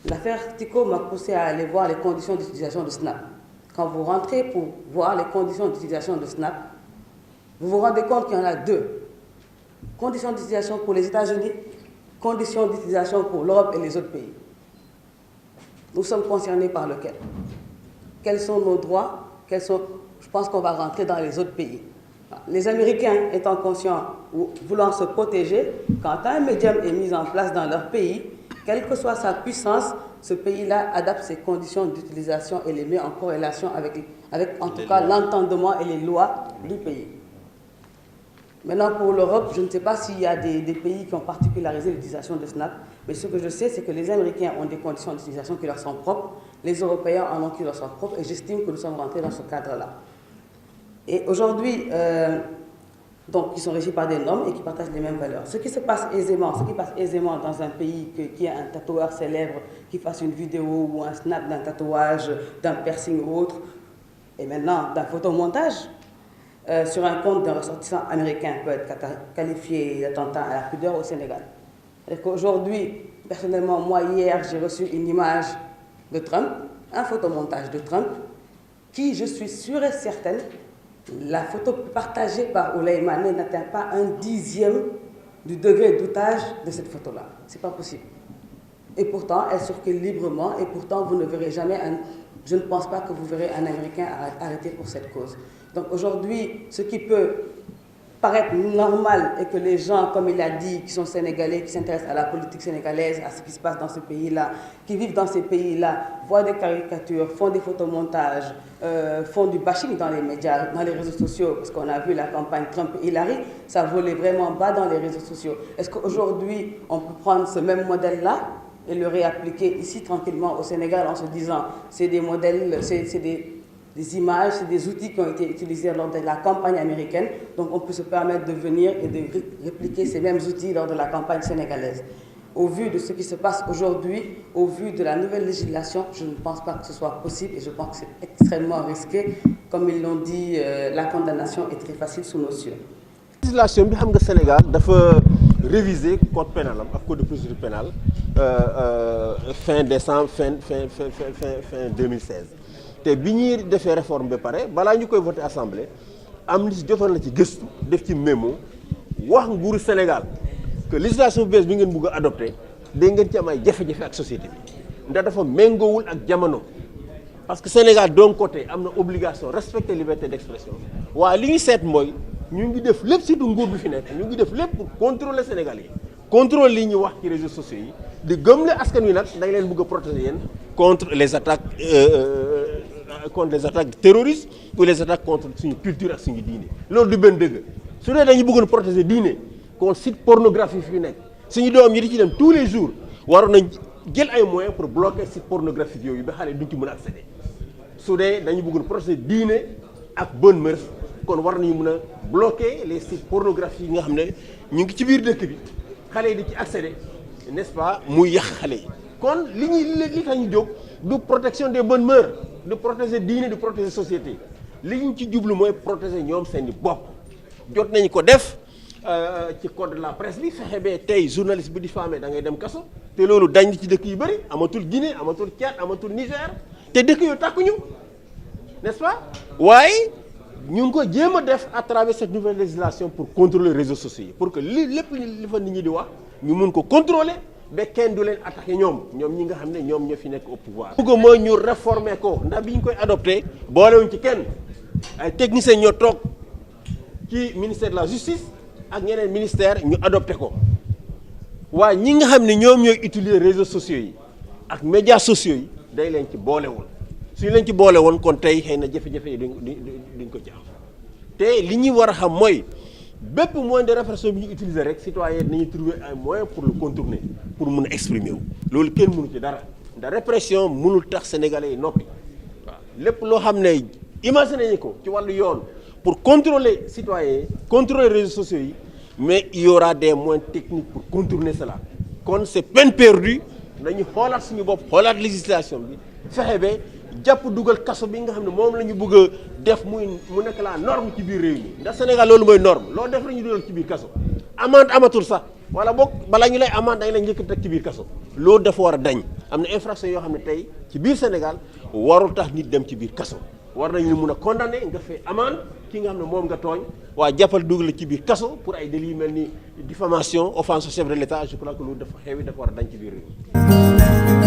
L'affaire Tico m'a poussé à aller voir les conditions d'utilisation de Snap. Quand vous rentrez pour voir les conditions d'utilisation de Snap, vous vous rendez compte qu'il y en a deux. Conditions d'utilisation pour les États-Unis, conditions d'utilisation pour l'Europe et les autres pays. Nous sommes concernés par lequel? Quels sont nos droits? Je pense qu'on va rentrer dans les autres pays. Les Américains étant conscients ou voulant se protéger, quand un médium est mis en place dans leur pays, quelle que soit sa puissance, ce pays-là adapte ses conditions d'utilisation et les met en corrélation avec en tout cas l'entendement et les lois du pays. Maintenant, pour l'Europe, je ne sais pas s'il y a des pays qui ont particularisé l'utilisation de Snap, mais ce que je sais, c'est que les Américains ont des conditions d'utilisation qui leur sont propres, les Européens en ont qui leur sont propres, et j'estime que nous sommes rentrés dans ce cadre-là. Et aujourd'hui, donc, ils sont régis par des normes et qui partagent les mêmes valeurs. Ce qui passe aisément dans un pays qui a un tatoueur célèbre, qui fasse une vidéo ou un snap d'un tatouage, d'un piercing ou autre, et maintenant d'un photomontage, sur un compte d'un ressortissant américain peut être qualifié d'attentat à la pudeur au Sénégal. Et qu'aujourd'hui, personnellement, moi hier, j'ai reçu une image de Trump, un photomontage de Trump, qui, je suis sûre et certaine, la photo partagée par Ouleye Mané n'atteint pas un dixième du degré d'outage de cette photo-là. Ce n'est pas possible. Et pourtant, elle circule librement et pourtant, vous ne verrez jamais je ne pense pas que vous verrez un Américain arrêté pour cette cause. Donc aujourd'hui, ce qui peut paraître normal et que les gens, comme il a dit, qui sont sénégalais, qui s'intéressent à la politique sénégalaise, à ce qui se passe dans ce pays-là, qui vivent dans ces pays-là, voient des caricatures, font des photomontages, font du bashing dans les médias, dans les réseaux sociaux, parce qu'on a vu la campagne Trump-Hillary, ça volait vraiment bas dans les réseaux sociaux. Est-ce qu'aujourd'hui, on peut prendre ce même modèle-là et le réappliquer ici tranquillement au Sénégal en se disant c'est des modèles, c'est des images, c'est des outils qui ont été utilisés lors de la campagne américaine, donc on peut se permettre de venir et de répliquer ces mêmes outils lors de la campagne sénégalaise. Au vu de ce qui se passe aujourd'hui, au vu de la nouvelle législation, je ne pense pas que ce soit possible et je pense que c'est extrêmement risqué. Comme ils l'ont dit, la condamnation est très facile sous nos cieux. La législation bi xam nga Sénégal dafa réviser code pénal am ak code de procédure pénale fin décembre fin 2016 te bi ñuy defee réforme ba pare balaa ñu koy voté assemblée am li si jotoon la ci gëstu def ci mémo wax nguuru Sénégal que législation bu bees bi ngeen bëgg a adopté da ngeen ci am ay jafe-jafe ak société bi ndax dafa méngoowul ak jamono parce que Sénégal d'un côté am na obligation respecter liberté d'expression waaye li ñu seet mooy ñu ngi def lépp surtout nguur bi fi nekk ñu ngi def lépp pour contrôler Sénégal yi contrôle li ñu wax ci réseaux sociaux yi di gëmle askan wi nag da nga leen bëgg a protéger yéen contre les attaques terroristes ou les attaques contre suñu culture ak suñu diine loolu du benn dëgg su dee dañu bëggoon protéger diine kon site pornographie fi nekk suñu doom ñi di ci dem tous les jours waroon nañ jël ay moyens pour bloquer site pornographique yooyu ba xale duñ ci mën a accéder su dee dañu bëggoon protéger diine ak bonne mœurs kon war nañu mën a bloquer les sites pornographiques yi nga xam ne ñu ngi ci biir dëkk bi xale yi di ci accéder n'est-ce pas muy yàq xale yi kon li tax ñu jóg du protection des bonnes mœurs du protéger diine du protéger société li ñu ci jublu mooy protéger ñoom seen i bopp jot nañu ko def ci code de la presse bi fexe ba tey journaliste bu diffamé da ngay dem kaso te loolu dañ ci dëkk yu bëri amatul Guinée amatul Tchad amatul Niger te dëkk yu tàkkuñu n'est-ce pas waaye ñu ngi ko jéem a def à travers cette nouvelle législation pour contrôler les réseaux sociaux yi pour que lépp li fa nit ñi di wax ñu mun ko contrôler ba kenn du leen attaqué ñoom ñi nga xam ne ñoom ñoo fi nekk au pouvoir. bëgg mooy ñu réformer ko ndax bi ñu koy adopté boolewuñ ci kenn ay techniciens ñoo toog ci ministère de la justice ak ñeneen ministère ñu adopté ko waaye ñi nga xam ne ñoom ñooy utiliser réseaux sociaux yi ak médias sociaux yi day leen ci boolewul. suñu leen ci boole woon kon tey xëy na jafe-jafe yi duñ ko ci am te li ñuy war a xam mooy bépp moyen de répression bi ñu utiliser rek citoyen nañu trouver un moyen pour le contourner pour mun a exprimer wu loolu kenn mënu ci dara ndax répression mënul tax sénégalais yi noppi waaw lépp loo xam ne imaginer nañu ko ci wàllu yoon pour contrôler citoyens yi contrôler réseaux sociaux yi mais il y aura des moyens techniques pour contourner cela kon c'est peine perdue dañu xoolaat suñu bopp xoolaat législation bi fexe ba jàpp dugal kaso bi nga xam ne moom la ñu bëgg a def mu nekk la norme ci biir réew mi ndax Sénégal loolu mooy norme loo def la ñu dugal ci biir kaso amende amatul sax wala boog balaa ñu lay amende dañ la njëkk teg ci biir kaso loolu dafa war a dañ am na infraction yoo xam ne tey ci biir Sénégal warul tax nit dem ci biir kaso war nañu mun a condamné nga fay amende ki nga xam ne moom nga tooñ waa jàppal dugal la ci biir kaso pour ay délits yu mel ni diffamation offense au chef de l'État je crois que loolu dafa xewi dafa war a dañ ci biir réew